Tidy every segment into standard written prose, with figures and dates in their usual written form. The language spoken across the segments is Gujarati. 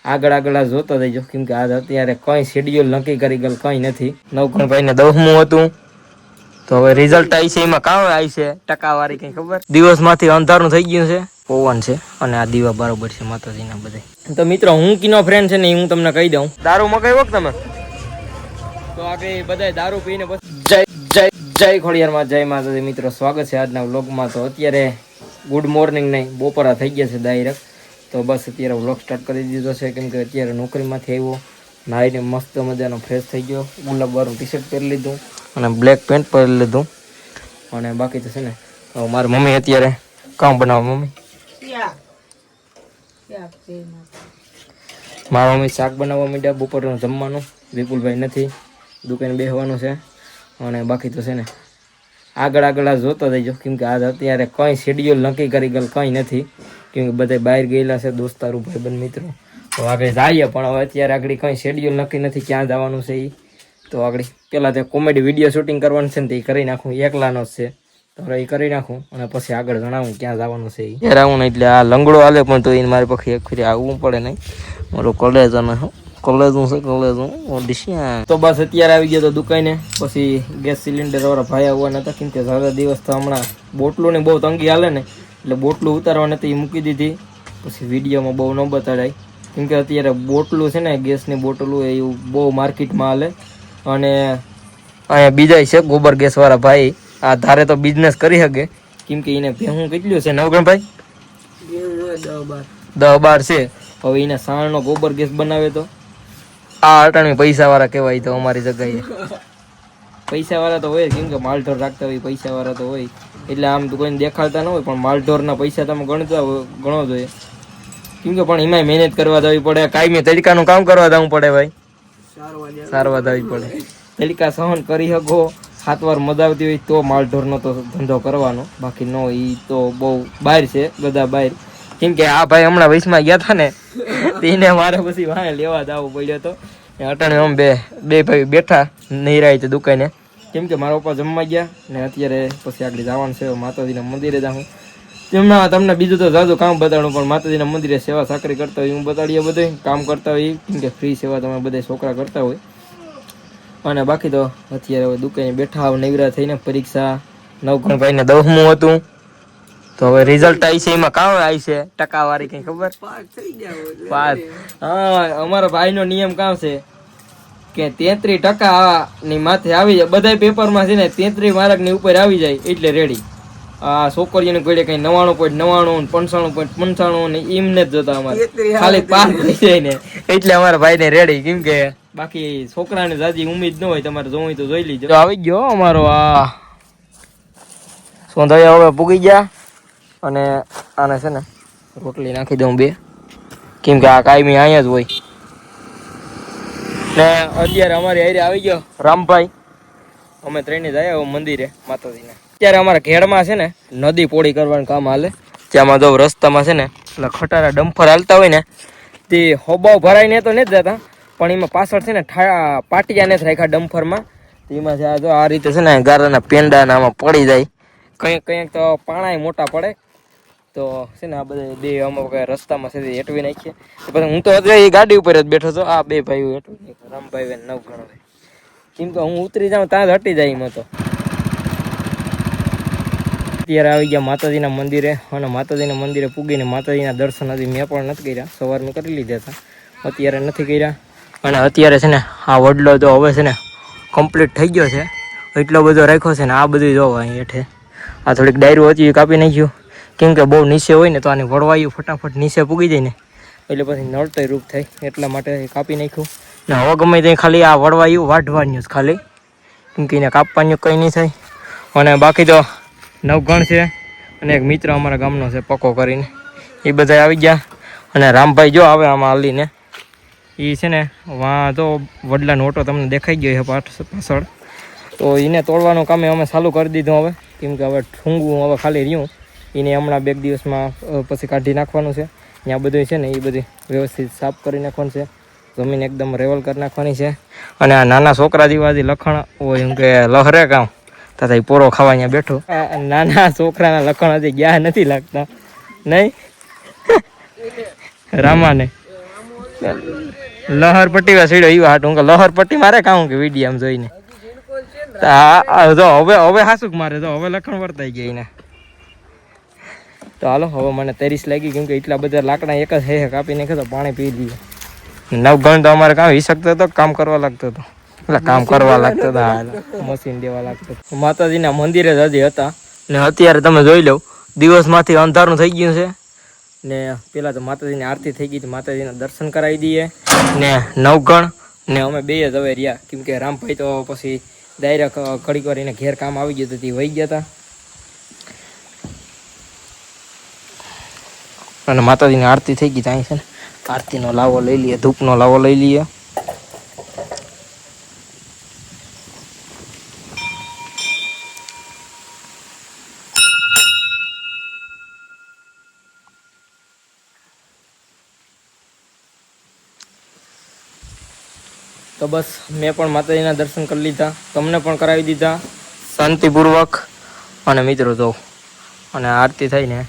આગળ આગળ જોતો જઈજો, કેમ કે આજ અત્યારે કઈ શેડ્યુલ નક્કી કરી ગયેલ કઈ નથી. નવકણભાઈને 10મું હતું તો હવે રિઝલ્ટ આવી છે, એમાં કાં આવી છે ટકાવારી કઈ ખબર. દિવસમાંથી અંધારું થઈ ગયું છે, પવન છે અને આ દીવા બરોબર છે માતાજીના બધે. તો મિત્રો હું કીનો ફ્રેન્ડ છે ને હું તમને કહી દઉં, દારૂ મગાવ્યો કે તમે તો આગળ બધા દારૂ પીને જય જય જય ખોડિયારમાં જય માતાજી. મિત્રો સ્વાગત છે આજના વ્લોગમાં. તો અત્યારે ગુડ મોર્નિંગ નહીં, બપોરા થઈ ગયા છે ડાયરેક્ટ. તો બસ અત્યારે વ્લોગ સ્ટાર્ટ કરી દીધો છે, કેમ કે અત્યારે નોકરીમાંથી આવ્યો, નાહીને મસ્ત મજાનો ફ્રેશ થઈ ગયો, ગુલાબવાળું ટી શર્ટ પહેરી લીધું અને બ્લેક પેન્ટ પહેરી લીધું. અને બાકી તો છે ને મારી મમ્મી અત્યારે કામ બનાવો. મમ્મી મારા મમ્મી શાક બનાવવા માંડ્યા, બપોરનું જમવાનું. વિપુલભાઈ નથી, દુકાને બેસવાનું છે. અને બાકી તો છે ને આગળ આગળ જોતો જઈજો, કેમ કે આજ અત્યારે કંઈ શેડ્યુલ નક્કી કરી ગયેલ કંઈ નથી, કેમ કે બધા બહાર ગયેલા છે દોસ્તારો ભાઈબંધ મિત્રો. તો આગળ જઈએ પણ હવે અત્યારે આગળ કંઈ શેડ્યુલ નક્કી નથી ક્યાં જવાનું છે એ. તો આગળ પહેલાં તે કોમેડી વિડીયો શૂટિંગ કરવાનું છે ને તે એ કરી નાખું, એકલાનો જ છે તો હવે એ કરી નાખું અને પછી આગળ જણાવું ક્યાં જવાનું છે એ. યાર આવું ને એટલે આ લંગડો હાલે પણ તો એને મારી પાસે એક ફરી આવવું પડે નહીં, મારું કોલેજ અને કોલેજનું છે કોલેજનું ઓડિશિયા. તો બસ અત્યારે આવી ગયો તો દુકાને. પછી ગેસ સિલિન્ડર વાળા ભાઈ આવવાના હતા, કેમ કે સારા દિવસ તો હમણાં બોટલોની બહુ તંગી હાલે ને, એટલે બોટલું ઉતારવા નથી એ મૂકી દીધી. પછી વિડીયોમાં બહુ ન બતાડાય, કેમ કે અત્યારે બોટલું છે ને ગેસની બોટલું એવું બહુ માર્કેટમાં હાલે. અને અહીંયા બીજા છે ગોબર ગેસ વાળા ભાઈ, આ ધારે તો બિઝનેસ કરી શકે, કેમ કે એને ભેહું કેટલું છે નવગણભાઈ 10-12 છે. હવે એને સાણનો ગોબર ગેસ બનાવે તો આ અટાણી પૈસા વાળા કહેવાય. તો અમારી જગ્યાએ પૈસા વાળા તો હોય, કેમ કે માલઢોર રાખતા હોય પૈસા વાળા તો હોય, એટલે આમ તો કોઈને દેખાડતા ન હોય, પણ માલઢોરના પૈસા તમે ગણો જોઈએ, કેમ કે પણ એમાં મહેનત કરવા જવી પડે, કાયમી તડકાનું કામ કરવા જવું પડે ભાઈ, સારવા જવી પડે. તડકા સહન કરી શકો, 7 વાર મજા આવતી હોય તો માલઢોરનો તો ધંધો કરવાનો, બાકી ન એ તો બહુ બહાર છે બધા બહાર. કેમ કે આ ભાઈ હમણાં વયસમાં ગયા હતા ને તેને મારે પછી વાંહે લેવા જવું પડ્યો હતો. અટાણે આમ બે ભાઈ બેઠા નહીં તો દુકાને, કેમ કે મારા પપ્પા જમવા ગયા ને અત્યારે પછી આગળ જવાનું છે માતાજીના મંદિરે જાઉં. તેમાં તમને બીજું તો જાજુ કામ બતાડું, પણ માતાજીના મંદિરે સેવા સાકરી કરતા હોય હું બતાડીએ, બધું કામ કરતા હોય, કેમ કે ફ્રી સેવા તમે બધા છોકરા કરતા હોય. અને બાકી તો અત્યારે હવે દુકાને બેઠા નવરા થઈને. પરીક્ષા નવકણભાઈને 10મું હતું તો હવે રિઝલ્ટ આવી છે, એમાં કાં આવી છે ટકાવારી કઈ ખબર. પાસ. હા, અમારા ભાઈનો નિયમ કામ છે કે 33% ની માથે આવી જાય બધા પેપરમાં છે ને, 33 માર્ક ની ઉપર આવી જાય એટલે રેડી. આ છોકરીઓને કોઈ કઈ 99.99 95.95 ને એમને જ જોતા અમારે ખાલી પાસ થઈ જાય ને એટલે અમારા ભાઈ ને રેડી, કેમ કે બાકી છોકરાને જાજી ઉમ્મીદ ન હોય, તમારે જોવું તો જોઈ લીજો. આવી ગયો અમારો આ સોંધાયા હવે પૂગી ગયા. અને આને છે ને રોટલી નાખી દઉં 2, કેમ કે આ કાયમી અહીંયા જ હોય. ને અત્યારે અમારી હારે આવી ગયો રામભાઈ, અમે ત્રણે જાય મંદિરે માતાજીને. અત્યારે અમારા ઘેડમાં છે ને નદી પોળી કરવાનું કામ હાલે. ત્યાંમાં જો રસ્તામાં છે ને એટલે ખટારા ડમ્ફર હાલતા હોય ને તે હોબાવ ભરાઈને તો નથી જતા, પણ એમાં પાછળ છે ને પાટિયા નથી રાખ્યા ડમ્ફરમાં, એમાં છે જો આ રીતે છે ને ગારાના પેંડા આમાં પડી જાય. કંઈક તો પાણાય મોટા પડે તો છે ને આ બધા બે અમુક રસ્તામાં છે એટવી નાખીએ. પછી હું તો અત્યારે ગાડી ઉપર જ બેઠો હતો, આ 2 ભાઈઓ એટવી નાખ્યો, રામભાઈ ને નવગણભાઈ, કેમ કે હું ઉતરી જાઉં ત્યાં જ હટી જાય એમાં. તો અત્યારે આવી ગયા માતાજીના મંદિરે, અને માતાજીના મંદિરે પૂગીને માતાજીના દર્શન હજી મેં પણ નથી કર્યા, સવારમાં કરી લીધા હતા, અત્યારે નથી કર્યા. અને અત્યારે છે ને આ વડલો તો હવે છે ને કમ્પ્લીટ થઈ ગયો છે, એટલો બધો રાખ્યો છે ને. આ બધું જોવા અહીં હેઠે આ થોડીક ડાયરું હતી એ કાપી નાખ્યું, કેમ કે બહુ નીચે હોય ને તો આને વળવાયું ફટાફટ નીચે પૂગી જાય ને, એટલે પછી નડતોય રૂપ થાય, એટલા માટે કાપી નાખ્યું. ને હવે ગમે ત્યાં ખાલી આ વળવાયું વાઢવાનું જ ખાલી, કેમ કે એને કાપવાનું કંઈ નહીં થાય. અને બાકી તો નવગણ છે અને એક મિત્ર અમારા ગામનો છે પકો કરીને, એ બધા આવી ગયા. અને રામભાઈ જો આવે આમાં હાલીને, એ છે ને વાં તો વડલાનો ઓટો તમને દેખાઈ ગયો છે પાછળ, તો એને તોડવાનું કામે અમે ચાલુ કરી દીધું હવે, કેમ કે હવે ઠૂંગું હવે ખાલી રહ્યું, એને હમણાં 2 દિવસમાં પછી કાઢી નાખવાનું છે. ત્યાં બધું છે ને એ બધી વ્યવસ્થિત સાફ કરી નાખવાનું છે, જમીન એકદમ રેવલ કરી નાખવાની છે. અને આ નાના છોકરા જેવા હજી લખણ હોય એમ કે લહરે કામ તથા પોરો ખાવા અહીંયા બેઠો. નાના છોકરાના લખણ હજી ગયા નથી લાગતા નહીં રામાને. લહર પટ્ટી સીડ્યો એવા હાટું લહર પટ્ટી મારે કામ કે વિડીયો આમ જોઈને જો હવે હાસુક મારે જો હવે લખણ વર્તાઈ ગઈ ને તો હાલો હવે મને તરીસ લાગી કેમ કે એટલા બધા લાકડા એક જ હે કાપીને તો પાણી પી લઈએ નવગણ તો અમારે કામ હિસકતો હતો કામ કરવા લાગતો હતો એટલે કામ કરવા લાગતો હતો મશીન દેવા લાગતો માતાજીના મંદિરે જ હજી હતા ને અત્યારે તમે જોઈ લો દિવસમાંથી અંધારું થઈ ગયું છે ને પેલા તો માતાજીની આરતી થઈ ગઈ માતાજીના દર્શન કરાવી દઈએ ને નવગણ ને અમે બે જ હવે રહ્યા કેમ કે રામભાઈ તો પછી ડાયરેક્ટ ઘડીક વાર એને ઘેર કામ આવી ગયું હતું વહી ગયા હતા અને માતાજીની આરતી થઈ ગઈ ત્યાં છે ને આરતીનો લાવો લઈ લઈએ ધૂપનો લાવો લઈ લઈએ તો બસ મેં પણ માતાજીના દર્શન કરી લીધા તમને પણ કરાવી દીધા શાંતિપૂર્વક અને મિત્રો જો અને આરતી થઈને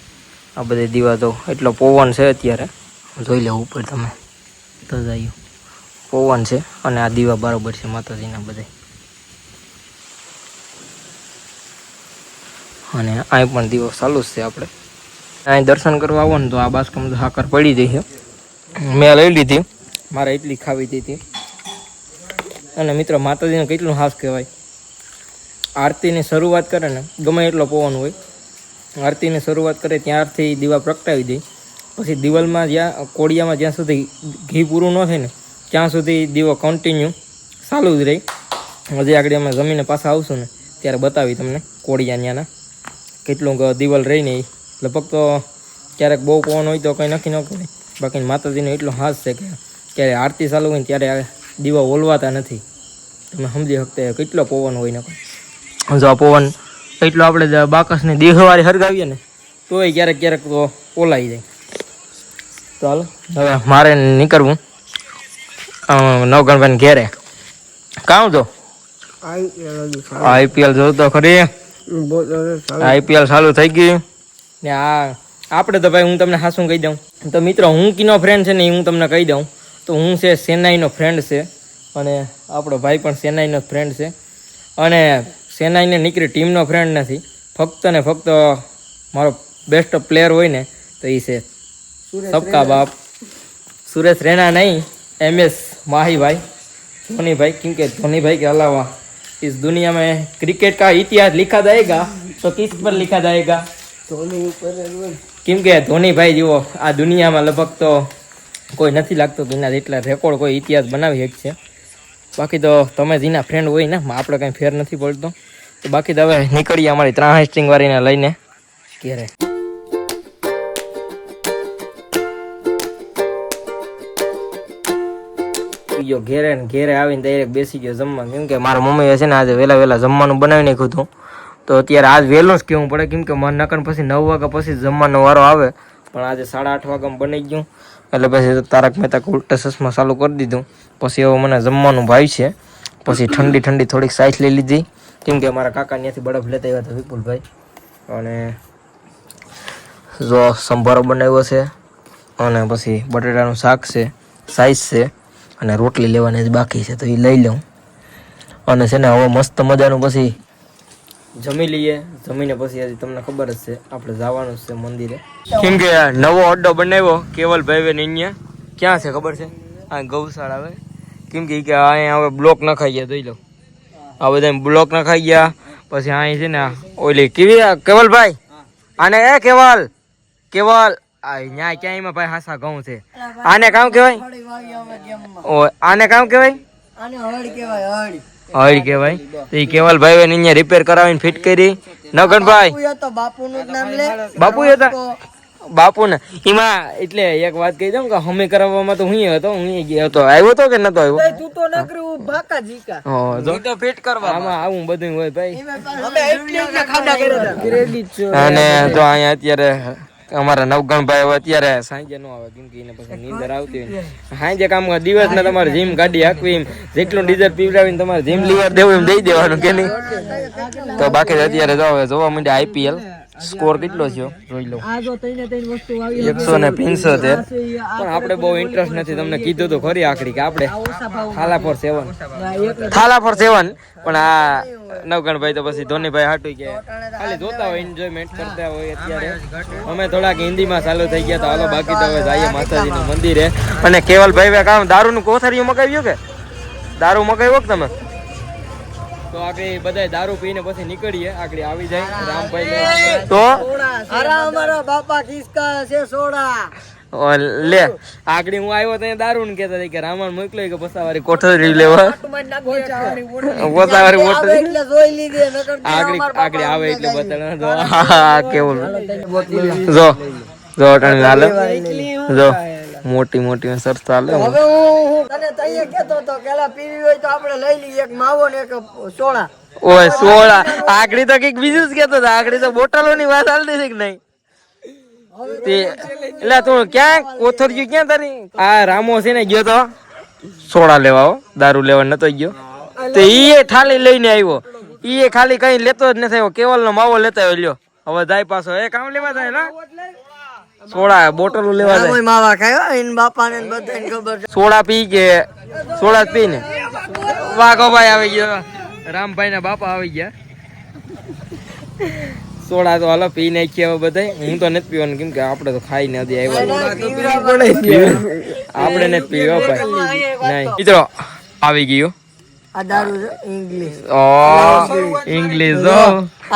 આ બધી દીવા જો એટલો પવન છે અત્યારે જોઈ લેવું ઉપર તમે તો જાય પવન છે અને આ દીવા બરાબર છે માતાજીના બધે અને અહીં પણ દીવો ચાલુ જ છે આપણે અહીં દર્શન કરવા આવો ને તો આ બાસકમ હાકર પડી જઈ છે મેં લઈ લીધી મારે એટલી ખાવી હતી અને મિત્રો માતાજીને કેટલું હાસ કહેવાય આરતીની શરૂઆત કરે ને ગમે એટલો પવન હોય આરતીની શરૂઆત કરે ત્યારથી દીવા પ્રગટાવી દે પછી દિવાલમાં જ્યાં કોડિયામાં જ્યાં સુધી ઘી પૂરું ન થાય ને ત્યાં સુધી દીવો કન્ટિન્યુ ચાલુ જ રહે હજી આગળ અમે જમીને પાછા આવશું ને ત્યારે બતાવી તમને કોડિયા ત્યાંના કેટલું દિવાલ રહીને લગભગ તો ક્યારેક બહુ પવન હોય તો કંઈ નક્કી ન કરે બાકી માતાજીનો એટલો હાસ છે કે ક્યારે આરતી ચાલુ હોય ને ત્યારે દીવા ઓલવાતા નથી તમે સમજી શકતા કેટલો પવન હોય ને જો આ પવન એટલો આપણે બાકસને દેહવારી હરગાવીએ ને તોય ક્યારેક ક્યારેક તો ઓલાઈ જાય તો હાલો હવે મારે નીકળવું નવગણભાઈ ઘેરે કામ તો આઈપીએલ જોતો ખરી આઈપીએલ ચાલુ થઈ ગયું ને આ આપણે તો ભાઈ હું તમને હાસું કહી દઉં તો મિત્રો હું કીનો ફ્રેન્ડ છે ને એ હું તમને કહી દઉં તો હું છે સેનાઈનો ફ્રેન્ડ છે અને આપણો ભાઈ પણ સેનાઈનો ફ્રેન્ડ છે અને સેનાઈને નીકળી ટીમનો ફ્રેન્ડ નથી ફક્ત ને ફક્ત મારો બેસ્ટ પ્લેયર હોય ને તો એ છે સબકા બાપ સુરેશ રૈના નહીં MS माही भाई धोनी भाई क्योंकि धोनी भाई के अलावा इस दुनिया में क्रिकेट का इतिहास लिखा जाएगा तो किस पर लिखा जाएगा धोनी पर क्योंकि धोनी भाई जो आ दुनिया में लगभग तो કોઈ નથી લાગતું કે એના જેટલા રેકોર્ડ કોઈ ઇતિહાસ બનાવી શકશે બાકી તો તમે જેના ફ્રેન્ડ હોય ને આપણે કંઈ ફેર નથી પડતો તો બાકી તો હવે નીકળીએ અમારી 3 સ્ટ્રિંગ વાળીને લઈને ઘેરે ગયો ઘેરે ને ઘેરે આવીને ડાયરેક્ટ બેસી ગયો જમવા કેમ કે મારા મમ્મીએ છે ને આજે વહેલા જમવાનું બનાવી નાખ્યું હતું તો અત્યારે આજ વહેલું જ કહેવું પડે કેમ કે મને નકર પછી 9 વાગ્યા પછી જમવાનો વારો આવે પણ આજે 8:30 વાગ્યામાં બની ગયું એટલે પછી તારક મહેતા ઉલ્ટા ચશ્મા ચાલુ કરી દીધું પછી હવે મને જમવાનું ભાઈ છે પછી ઠંડી થોડીક સાઈસ લઈ લીધી કેમ કે મારા કાકા ત્યાંથી બરફ લેતા આવ્યા હતા વિપુલભાઈ અને જો સંભારો બનાવ્યો છે અને પછી બટેટાનું શાક છે સાઈસ છે અને રોટલી લેવાની જ બાકી છે તો એ લઈ લઉં અને છે ને હવે મસ્ત મજાનું પછી જમી લઈએ જમીને પછી હજી તમને ખબર જ છે આપણે જવાનું છે મંદિરે કેમ કે નવો અડ્ડો બનાવ્યો કેવલભાઈ ને અહીંયા ક્યાં છે ખબર છે આ ગૌશાળા આવે કેમ કે અહીંયા હવે બ્લોક નખાઈ ગયા જોઈ લો આ બધા બ્લોક નખાઈ ગયા પછી અહીં છે ને ઓલી કેવી કેવલભાઈ આને એ કેવલ ન્યા ક્યાંય ભાઈ હાસા ઘઉં છે આને કામ કહેવાય આને કામ કહેવાય હળ કહેવાય તો એ કેવલભાઈ ને અહીંયા રિપેર કરાવીને ફિટ કરી નગનભાઈ બાપુ હતા બાપુ ને એમાં એટલે એક વાત કહી દઉં કે હમે કરાવવામાં તો હું હતો ગયો હતો આવ્યો હતો કે નતો આવ્યો તું તો નકરું ભાકા જીકા હો તો ફિટ કરવા આમાં આવું બધું હોય ભાઈ અમે એટલે ખાડા કર્યા ક્રેડિટ અને તો અહીંયા અત્યારે અમારા નવગણભાઈ અત્યારે સાંજે નો આવે કેમ કે એને પછી નીંદર આવતી હોય સાંજે કામ દિવસ ને તમારે જીમ ગાડી હાકવી જેટલું ડીઝલ પીવડાવીને તમારે જીમ લીવર દેવું એમ દઈ દેવાનું કે નહીં તો બાકી અત્યારે જોવા માંડ્યા IPL સ્કોર કેટલો થયો જોઈ લો, આ જો તઈને તઈને વસ્તુ આવી 175. પણ આપણે બહુ ઇન્ટરેસ્ટ નથી, તમને કીધું તો ખરી આખડી કે આપણે થાલા ફોર 7 પણ આ નવગણભાઈ તો પછી ધોનીભાઈ હાટું કે ખાલી જોતા હોય, એન્જોયમેન્ટ કરતા હોય. અત્યારે અમે થોડાક હિન્દીમાં ચાલુ થઈ ગયા તો હાલો, બાકી તો હવે જઈએ માતાજીનું મંદિરે. અને કેવલભાઈ કામ દારૂનું કોથળિયું મગાવ્યું કે દારૂ મગાવ્યો કે તમે? તો આગળ બધા દારૂ પીને પછી નીકળીએ, આગળ આવી જાય રામભાઈ તો અમારા બાપા કિસકા છે સોડા લે. આગળ હું આવ્યો તો દારૂ ને કેતા કે રામણ મોકલો કે પસાવારી કોઠરી લેવા, પસાવારી આગળ આવે એટલે બતાવે કેવું જો જો અટાણી હાલે જો મોટી મોટી સરસ હાલે. હવે હું તને તઈએ કેતો તો કેલા પીવી હોય તો આપણે લઈ લઈએ, એક માવો ને એક સોડા. ઓય સોડા આગળ તો કઈક બીજું જ કેતો હતો, આગળ તો બોટલો ની વાત હાલતી છે કે નહીં? એટલે તું ક્યાં કોથળિયું ક્યાં તારી? આ રામો છે ને ગયો તો સોડા લેવા, દારૂ લેવા નતો ગયો, તો ઈ થાળી લઈને આવ્યો, ઈ ખાલી કઈ લેતો જ નથી આવ્યો, કેવલ નો માવો લેતા આવ્યો. લ્યો હવે જાય પાછો, એ કામ લેવા થાય ને સોડા બોટલો લેવા જાય. માવા ખાયો એન બાપાને બધાને ખબર છે. સોડા પી કે સોડા પી ને વાઘોભાઈ આવી ગયો, રામભાઈ ના બાપા આવી ગયા. સોડા તો હાલો પી નાખીએ હવે બધા. હું તો નથી પીવાનું, કેમ કે આપણે તો ખાઈ નથી આવ્યા, આપણે નથી પીવા ભાઈ. નહીં મિત્રો આવી ગયો આ દારૂ છે ઇંગ્લિશ. ઓ ઇંગ્લિશ જો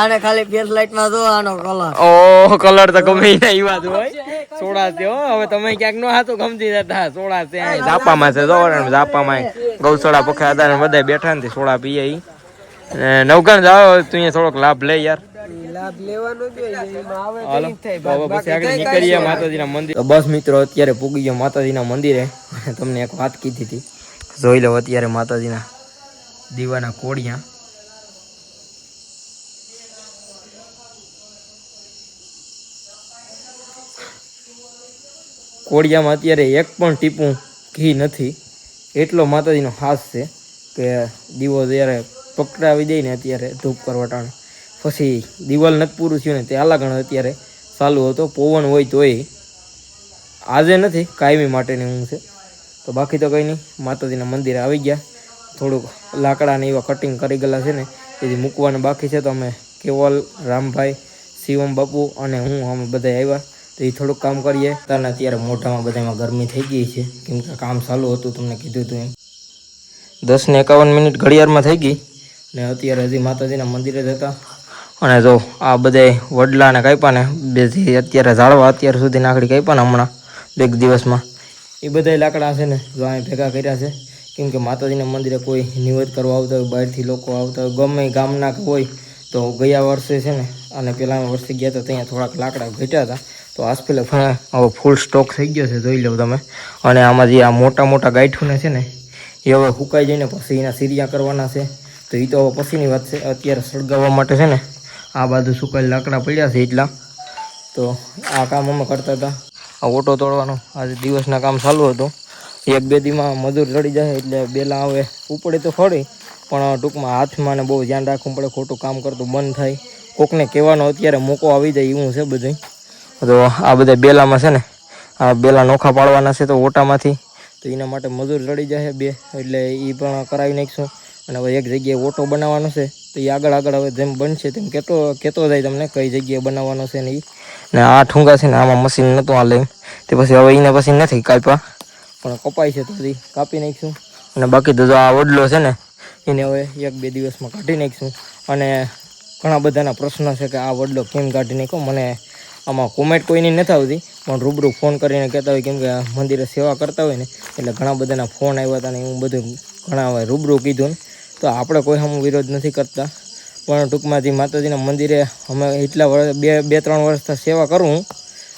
આને ખાલી ફેસ લાઈટ માં જો આનો કલર. ઓ કલર તો ગમે ના ઈ વાત હોય. સોડા છે હો, હવે તમે ક્યાંક નો હાથું ગમતી જતા. સોડા છે ઝાપામાં છે, જો ઝાપામાં ગૌશાળા પખા હતા બધા બેઠા ને સોડા પીએ. ઈ નવગણ જાવ તું અહીંયા થોડોક લાભ લે યાર. લાભ લેવાનો નીકળીએ માતાજીના મંદિર. બસ મિત્રો અત્યારે પૂગી ગયો માતાજીના મંદિરે. તમને એક વાત કીધી હતી, જોઈ લો અત્યારે માતાજીના દીવાના કોડિયા. કોડિયામાં અત્યારે એક પણ ટીપું ઘી નથી, એટલો માતાજીનો હાસ છે કે દીવો જ્યારે પકડાવી દે ને અત્યારે ધૂપ કરવટાણે પછી દિવાલ નથી પૂરું થયું ને તે આલાગણ અત્યારે ચાલુ હતો. પવન હોય તોય આજે નથી, કાયમી માટેની ઊંઘ છે. તો બાકી તો કંઈ નહીં, માતાજીના મંદિરે આવી ગયા. થોડુંક લાકડાને એવા કટિંગ કરી ગયેલા છે ને એથી મૂકવાના બાકી છે. તો અમે કેવલ, રામભાઈ, શિવમ બાપુ અને હું અમે બધા આવ્યા. તો એ થોડુંક કામ કરીએ. તાને અત્યારે મોઢામાં બધામાં ગરમી થઈ ગઈ છે, કેમ કે કામ ચાલુ હતું, તમને કીધું હતું એમ. 10:51 ઘડિયાળમાં થઈ ગઈ ને અત્યારે હજી માતાજીના મંદિરે જ હતા. અને જો આ બધા વડલાને કાપ્યા ને બે અત્યારે ઝાડવા અત્યાર સુધી નાખડી કાપ્યા ને હમણાં 2 દિવસમાં, એ બધા લાકડા છે ને જો અહીં ભેગા કર્યા છે. કેમ કે માતાજીના મંદિરે કોઈ નિવેદ કરવા આવતા હોય, બહારથી લોકો આવતા હોય, ગમે ગામના હોય તો ગયા વર્ષે છે ને અને પહેલાના વર્ષે ગયા તો ત્યાં થોડાક લાકડા ઘટ્યા હતા. તો આસપેલે હવે ફૂલ સ્ટોક થઈ ગયો છે, જોઈ લો તમે. અને આમાં જે આ મોટા મોટા ગાંઠુને છે ને એ હવે સુકાઈ જઈને પછી એના સીરિયા કરવાના છે. તો એ તો હવે પછીની વાત છે. અત્યારે સળગાવવા માટે છે ને આ બાજુ સુકાયેલ લાકડા પડ્યા છે એટલા. તો આ કામ અમે કરતા હતા, આ ઓટો તોડવાનો આજે દિવસના કામ ચાલુ હતું. 1-2 દીમાં મજૂર ચડી જાય એટલે બેલા હવે ઉપડે તો ખરી, પણ ટૂંકમાં હાથમાં ને બહુ ધ્યાન રાખવું પડે, ખોટું કામ કરતું બંધ થાય. કોકને કહેવાનો અત્યારે મોકો આવી જાય એવું છે બધું. તો આ બધા બેલામાં છે ને આ બેલા નોખા પાડવાના છે તો ઓટામાંથી, તો એના માટે મજૂર ચડી જાય 2, એટલે એ પણ કરાવી નાખીશું. અને હવે એક જગ્યાએ ઓટો બનાવવાનો છે તો એ આગળ હવે જેમ બનશે તેમ કહેતો જાય તમને કઈ જગ્યાએ બનાવવાનો છે ને એ. ને આ ઠુંગા છે ને આમાં મશીન નહોતું હાલે તે પછી હવે એને પછી નથી કાપ્યા, પણ કપાય છે તો બધી કાપી નાખીશું. અને બાકી તો જો આ વડલો છે ને એને હવે 1-2 દિવસમાં કાઢી નાખીશું. અને ઘણા બધાના પ્રશ્ન છે કે આ વડલો કેમ કાઢી નાખ્યો. મને આમાં કોમેન્ટ કોઈની નથી આવતી, પણ રૂબરૂ ફોન કરીને કહેતા હોય, કેમ કે મંદિરે સેવા કરતા હોય ને એટલે ઘણા બધાના ફોન આવ્યા હતા ને હું બધું ઘણા હોય રૂબરૂ કીધું ને. તો આપણે કોઈ સામું વિરોધ નથી કરતા, પણ ટૂંકમાંથી માતાજીના મંદિરે અમે એટલા વર્ષ 2-3 વર્ષથી સેવા કરું,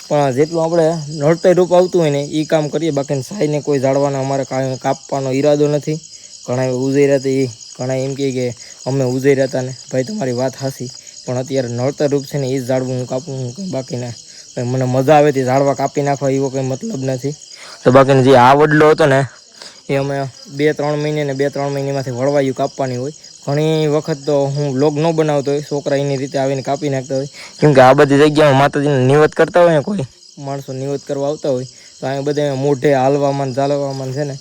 પણ જેટલું આપણે નડતર રૂપ આવતું હોય ને એ કામ કરીએ. બાકી સાઈને કોઈ ઝાડવાના અમારે કાંઈ કાપવાનો ઈરાદો નથી. ઘણા ઉજૈરા હતા, એ ઘણા એમ કહે કે અમે ઉજૈરા હતા ને ભાઈ તમારી વાત હાસી, પણ અત્યારે નડતર રૂપ છે ને એ જ ઝાડવું હું કાપું, હું કંઈ બાકીના કંઈ મને મજા આવે તે ઝાડવા કાપી નાખવા એવો કંઈ મતલબ નથી. તો બાકીનો જે આ વડલો હતો ને એ અમે 2-3 મહિને ને 2-3 મહિનામાંથી વળવાયું કાપવાની હોય. ઘણી વખત તો હું વ્લોગ ન બનાવતો હોય, છોકરા એની રીતે આવીને કાપી નાખતા હોય. કેમકે આ બધી જગ્યામાં માતાજીને નિવેદ કરતા હોય ને, કોઈ માણસો નિવેદ કરવા આવતા હોય તો અહીં બધે મોઢે હાલવામાં ચાલવામાં છે ને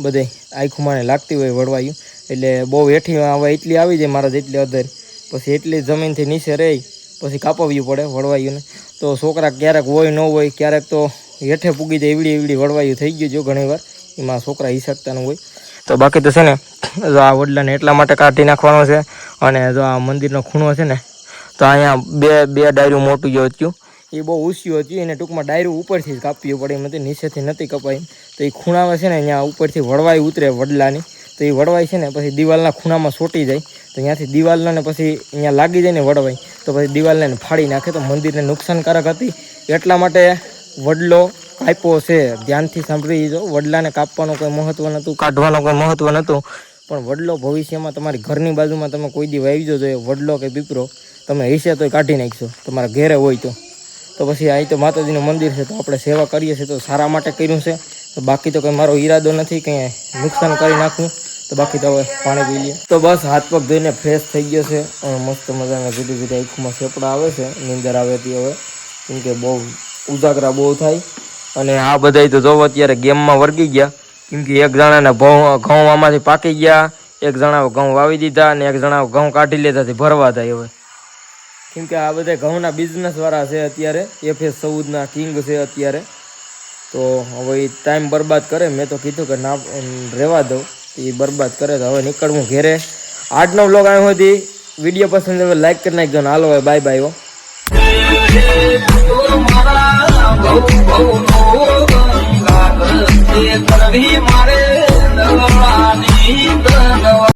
બધે આખું માને લાગતી હોય વળવાયું. એટલે બહુ હેઠી હવે એટલી આવી જાય મારા જેટલી અધર, પછી એટલી જમીનથી નીચે રહી પછી કાપવ્યું પડે વળવાયુંને. તો છોકરા ક્યારેક હોય ન હોય, ક્યારેક તો હેઠે પૂગી જાય એવડી વળવાયું થઈ ગયું જો ઘણી વાર, એમાં છોકરા હી શકતા ન હોય. તો બાકી તો છે ને જો આ વડલાને એટલા માટે કાઢી નાખવાનો છે. અને જો આ મંદિરનો ખૂણો છે ને, તો અહીંયા બે ડાયરું મોટું જો હતું એ બહુ ઊંચું હતું, એને ટૂંકમાં ડાયરું ઉપરથી જ કાપવી પડે એમ હતી, નીચેથી નથી કપાઈ. તો એ ખૂણામાં છે ને અહીંયા ઉપરથી વળવાઈ ઉતરે વડલાની, તો એ વળવાઈ છે ને પછી દિવાલના ખૂણામાં સોટી જાય, તો ત્યાંથી દિવાલને પછી અહીંયા લાગી જાય ને વળવાઈ, તો પછી દિવાલને ફાડી નાખે. તો મંદિરને નુકસાનકારક હતી એટલા માટે વડલો કાપ્યો છે. ધ્યાનથી સાંભળી જો, વડલાને કાપવાનું કોઈ મહત્વ નહોતું, કાઢવાનું કોઈ મહત્વ નહોતું, પણ વડલો ભવિષ્યમાં તમારી ઘરની બાજુમાં તમે કોઈ દી વાવી જો વડલો કે પીપરો, તમે હિસ્સે તોય કાઢી નાખશો તમારા ઘેરે હોય તો પછી અહીં તો માતાજીનું મંદિર છે, તો આપણે સેવા કરીએ છીએ તો સારા માટે કર્યું છે. તો બાકી તો કંઈ મારો ઈરાદો નથી કંઈ નુકસાન કરી નાખવું. તો બાકી તો હવે પાણી પી લઈએ. તો બસ હાથ પગ ધોઈને ફ્રેશ થઈ ગયો છે. મસ્ત મજાના જુદી જુદી આંખમાં સેપડા આવે છે, નીંદર આવે હતી હવે, કેમકે બહુ ઉજાગરા બહુ થાય. અને આ બધા તો જોવો અત્યારે ગેમમાં વળગી ગયા, કેમકે એક જણાને ઘઉં આમાંથી પાકી ગયા, એક જણા ઘઉં વાવી દીધા અને એક જણા ઘઉં કાઢી લેતા ભરવા થાય હવે. કેમકે આ બધા ઘઉંના બિઝનેસ વાળા છે અત્યારે, FS14ના કિંગ છે અત્યારે. તો હવે એ ટાઈમ બરબાદ કરે, મેં તો કીધું કે ના રહેવા દઉં, એ બરબાદ કરે. તો હવે નીકળવું ઘેરે. આજનો વ્લોગ આવ્યો હતી. વિડીયો પસંદ આવે લાઈક કરી નાખજો ને હાલો હવે બાય બાય. મારે